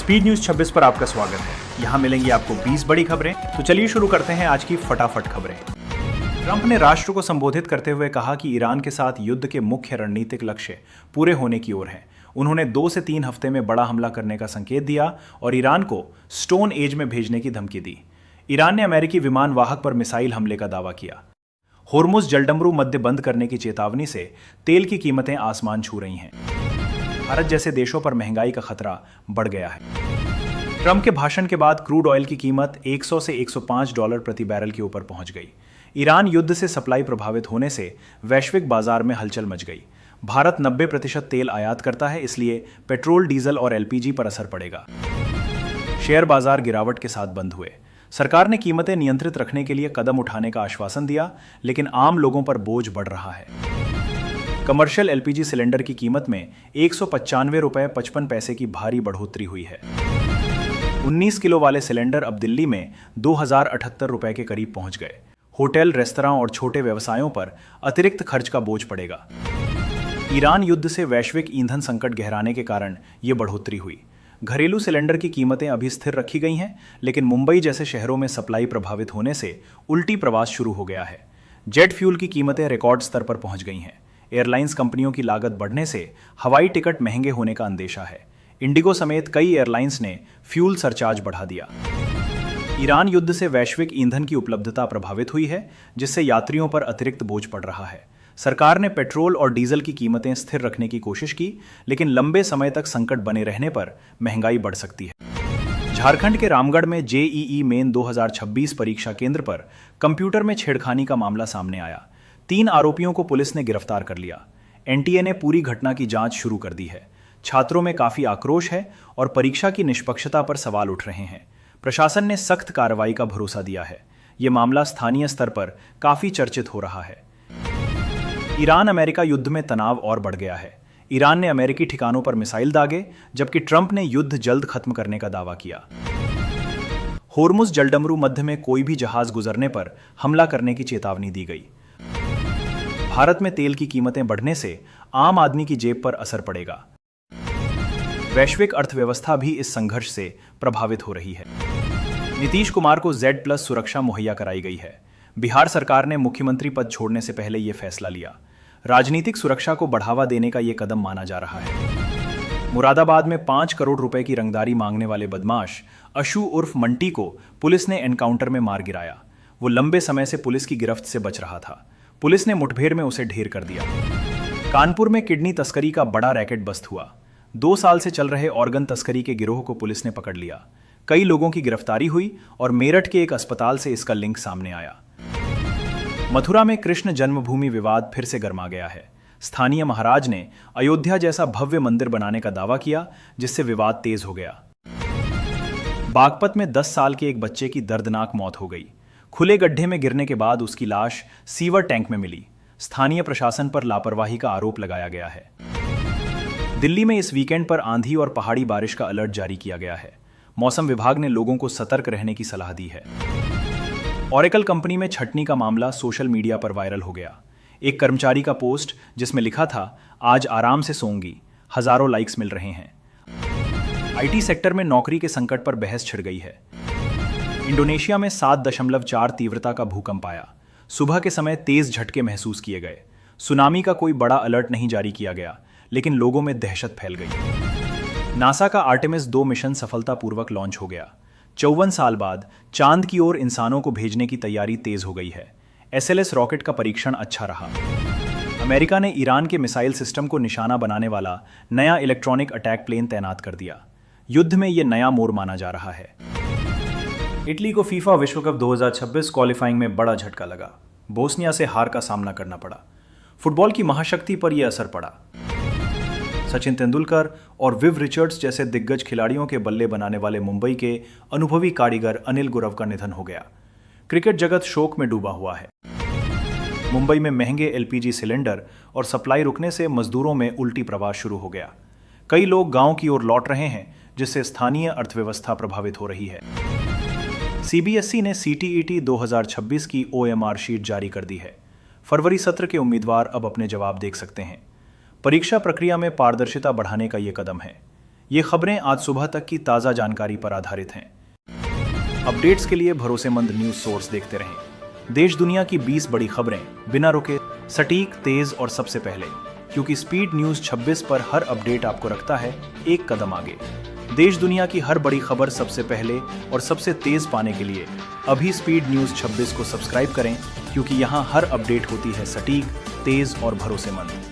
Speed news 26 पर आपका स्वागत है। यहाँ मिलेंगी आपको 20 बड़ी खबरें। तो चलिए शुरू करते हैं आज की फटाफट खबरें। ट्रंप ने राष्ट्र को संबोधित करते हुए कहा कि ईरान के साथ युद्ध के मुख्य रणनीतिक लक्ष्य पूरे होने की ओर हैं। उन्होंने 2 से 3 हफ्ते में बड़ा हमला करने का संकेत दिया और ईरान को स्टोन एज में भेजने की धमकी दी। ईरान ने अमेरिकी विमान वाहक पर मिसाइल हमले का दावा किया। होर्मुज जलडमरू मध्य बंद करने की चेतावनी से तेल की कीमतें आसमान छू रही हैं। भारत जैसे देशों पर महंगाई का खतरा बढ़ गया है। ट्रंप के भाषण के बाद क्रूड ऑयल की कीमत 100 से 105 डॉलर प्रति बैरल के ऊपर पहुंच गई। ईरान युद्ध से सप्लाई प्रभावित होने से वैश्विक बाजार में हलचल मच गई। भारत 90% तेल आयात करता है, इसलिए पेट्रोल, डीजल और एलपीजी पर असर पड़ेगा। शेयर बाजार गिरावट के साथ बंद हुए। सरकार ने कीमतें नियंत्रित रखने के लिए कदम उठाने का आश्वासन दिया, लेकिन आम लोगों पर बोझ बढ़ रहा है। कमर्शियल एलपीजी सिलेंडर की कीमत में 195 रुपये 55 पैसे की भारी बढ़ोतरी हुई है। 19 किलो वाले सिलेंडर अब दिल्ली में 2078 रुपये के करीब पहुंच गए। होटल, रेस्तरां और छोटे व्यवसायों पर अतिरिक्त खर्च का बोझ पड़ेगा। ईरान युद्ध से वैश्विक ईंधन संकट गहराने के कारण ये बढ़ोतरी हुई। घरेलू सिलेंडर की कीमतें अभी स्थिर रखी गई हैं, लेकिन मुंबई जैसे शहरों में सप्लाई प्रभावित होने से उल्टी प्रवास शुरू हो गया है। जेट फ्यूल की कीमतें रिकॉर्ड स्तर पर पहुंच गई हैं। एयरलाइंस कंपनियों की लागत बढ़ने से हवाई टिकट महंगे होने का अंदेशा है। इंडिगो समेत कई एयरलाइंस ने फ्यूल सरचार्ज बढ़ा दिया। ईरान युद्ध से वैश्विक ईंधन की उपलब्धता प्रभावित हुई है, जिससे यात्रियों पर अतिरिक्त बोझ पड़ रहा है। सरकार ने पेट्रोल और डीजल की कीमतें स्थिर रखने की कोशिश की, लेकिन लंबे समय तक संकट बने रहने पर महंगाई बढ़ सकती है। झारखंड के रामगढ़ में जेईई मेन 2026 परीक्षा केंद्र पर कंप्यूटर में छेड़खानी का मामला सामने आया। 3 आरोपियों को पुलिस ने गिरफ्तार कर लिया। एनटीए ने पूरी घटना की जांच शुरू कर दी है। छात्रों में काफी आक्रोश है और परीक्षा की निष्पक्षता पर सवाल उठ रहे हैं। प्रशासन ने सख्त कार्रवाई का भरोसा दिया है। यह मामला स्थानीय स्तर पर काफी चर्चित हो रहा है। ईरान अमेरिका युद्ध में तनाव और बढ़ गया है। ईरान ने अमेरिकी ठिकानों पर मिसाइल दागे, जबकि ट्रंप ने युद्ध जल्द खत्म करने का दावा किया। होर्मुज जलडमरू मध्य में कोई भी जहाज गुजरने पर हमला करने की चेतावनी दी गई। भारत में तेल की कीमतें बढ़ने से आम आदमी की जेब पर असर पड़ेगा। वैश्विक अर्थव्यवस्था भी इस संघर्ष से प्रभावित हो रही है। नीतीश कुमार को Z+ सुरक्षा मुहैया कराई गई है। बिहार सरकार ने मुख्यमंत्री पद छोड़ने से पहले यह फैसला लिया। राजनीतिक सुरक्षा को बढ़ावा देने का यह कदम माना जा रहा है। मुरादाबाद में 5 करोड़ रुपए की रंगदारी मांगने वाले बदमाश अशु उर्फ मंटी को पुलिस ने एनकाउंटर में मार गिराया। वो लंबे समय से पुलिस की गिरफ्त से बच रहा था। पुलिस ने मुठभेड़ में उसे ढेर कर दिया। कानपुर में किडनी तस्करी का बड़ा रैकेट बस्ट हुआ। 2 साल से चल रहे ऑर्गन तस्करी के गिरोह को पुलिस ने पकड़ लिया। कई लोगों की गिरफ्तारी हुई और मेरठ के एक अस्पताल से इसका लिंक सामने आया। मथुरा में कृष्ण जन्मभूमि विवाद फिर से गर्मा गया है। स्थानीय महाराज ने अयोध्या जैसा भव्य मंदिर बनाने का दावा किया, जिससे विवाद तेज हो गया। बागपत में 10 साल के एक बच्चे की दर्दनाक मौत हो गई। खुले गड्ढे में गिरने के बाद उसकी लाश सीवर टैंक में मिली। स्थानीय प्रशासन पर लापरवाही का आरोप लगाया गया है। दिल्ली में इस वीकेंड पर आंधी और पहाड़ी बारिश का अलर्ट जारी किया गया है। मौसम विभाग ने लोगों को सतर्क रहने की सलाह दी है। ओरेकल कंपनी में छटनी का मामला सोशल मीडिया पर वायरल हो गया। एक कर्मचारी का पोस्ट जिसमें लिखा था, आज आराम से सोऊंगी, हजारों लाइक्स मिल रहे हैं। आईटी सेक्टर में नौकरी के संकट पर बहस छिड़ गई है। इंडोनेशिया में 7.4 तीव्रता का भूकंप आया। सुबह के समय तेज झटके महसूस किए गए। सुनामी का कोई बड़ा अलर्ट नहीं जारी किया गया, लेकिन लोगों में दहशत फैल गई। नासा का आर्टेमिस 2 मिशन सफलतापूर्वक लॉन्च हो गया। 54 साल बाद चांद की ओर इंसानों को भेजने की तैयारी तेज हो गई है। SLS रॉकेट का परीक्षण अच्छा रहा। अमेरिका ने ईरान के मिसाइल सिस्टम को निशाना बनाने वाला नया इलेक्ट्रॉनिक अटैक प्लेन तैनात कर दिया। युद्ध में यह नया मोड़ माना जा रहा है। इटली को फीफा विश्व कप 2026 क्वालिफाइंग में बड़ा झटका लगा। बोस्निया से हार का सामना करना पड़ा। फुटबॉल की महाशक्ति पर यह असर पड़ा। सचिन तेंदुलकर और विव रिचर्ड्स जैसे दिग्गज खिलाड़ियों के बल्ले बनाने वाले मुंबई के अनुभवी कारीगर अनिल गुरव का निधन हो गया। क्रिकेट जगत शोक में डूबा हुआ है। मुंबई में महंगे एलपीजी सिलेंडर और सप्लाई रुकने से मजदूरों में उल्टी प्रवास शुरू हो गया। कई लोग गांव की ओर लौट रहे हैं, जिससे स्थानीय अर्थव्यवस्था प्रभावित हो रही है। सीबीएसई ने सीटीईटी 2026 की OMR शीट जारी कर दी है। फरवरी सत्र के उम्मीदवार अब अपने जवाब देख सकते हैं। परीक्षा प्रक्रिया में पारदर्शिता बढ़ाने का ये कदम है। ये खबरें आज सुबह तक की ताज़ा जानकारी पर आधारित हैं। अपडेट्स के लिए भरोसेमंद न्यूज़ सोर्स देखते रहें। देश दुनिया की 20 बड़ी खबरें बिना रुके, सटीक, तेज और सबसे पहले, क्योंकि स्पीड न्यूज़ 26 पर हर अपडेट आपको रखता है एक कदम आगे। देश दुनिया की हर बड़ी खबर सबसे पहले और सबसे तेज पाने के लिए अभी स्पीड न्यूज़ 26 को सब्सक्राइब करें, क्योंकि यहाँ हर अपडेट होती है सटीक, तेज और भरोसेमंद।